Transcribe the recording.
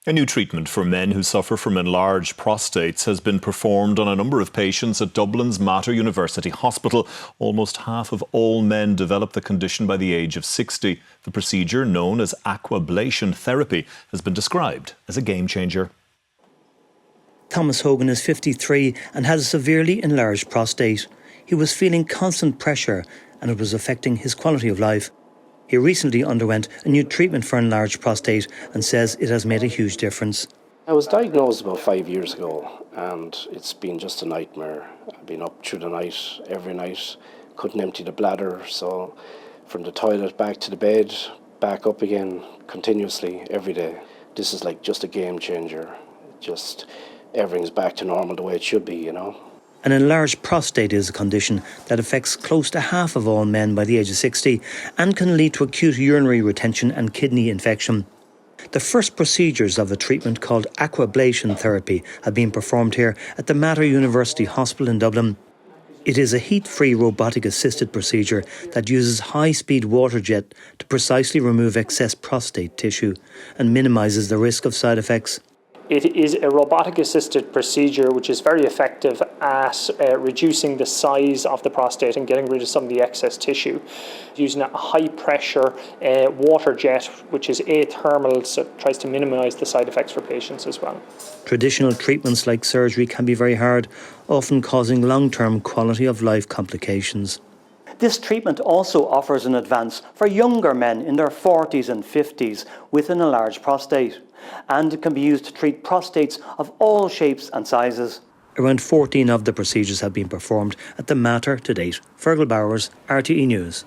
A new treatment for men who suffer from enlarged prostates has been performed on a number of patients at Dublin's Mater University Hospital. Almost half of all men develop the condition by the age of 60. The procedure, known as Aquablation therapy, has been described as a game changer. Thomas Hogan is 53 and has a severely enlarged prostate. He was feeling constant pressure and it was affecting his quality of life. He recently underwent a new treatment for enlarged prostate and says it has made a huge difference. I was diagnosed about 5 years ago and it's been just a nightmare. I've been up through the night, every night, couldn't empty the bladder, so from the toilet back to the bed, back up again, continuously, every day. This is like just a game changer. Just everything's back to normal the way it should be, you know. An enlarged prostate is a condition that affects close to half of all men by the age of 60 and can lead to acute urinary retention and kidney infection. The first procedures of a treatment called Aquablation therapy have been performed here at the Mater University Hospital in Dublin. It is a heat-free robotic-assisted procedure that uses high-speed water jet to precisely remove excess prostate tissue and minimises the risk of side effects. It is a robotic-assisted procedure which is very effective at reducing the size of the prostate and getting rid of some of the excess tissue. Using a high-pressure water jet, which is athermal, so it tries to minimise the side effects for patients as well. Traditional treatments like surgery can be very hard, often causing long-term quality of life complications. This treatment also offers an advance for younger men in their 40s and 50s with an enlarged prostate, and it can be used to treat prostates of all shapes and sizes. Around 14 of the procedures have been performed at the Mater to date. Fergal Bowers, RTE News.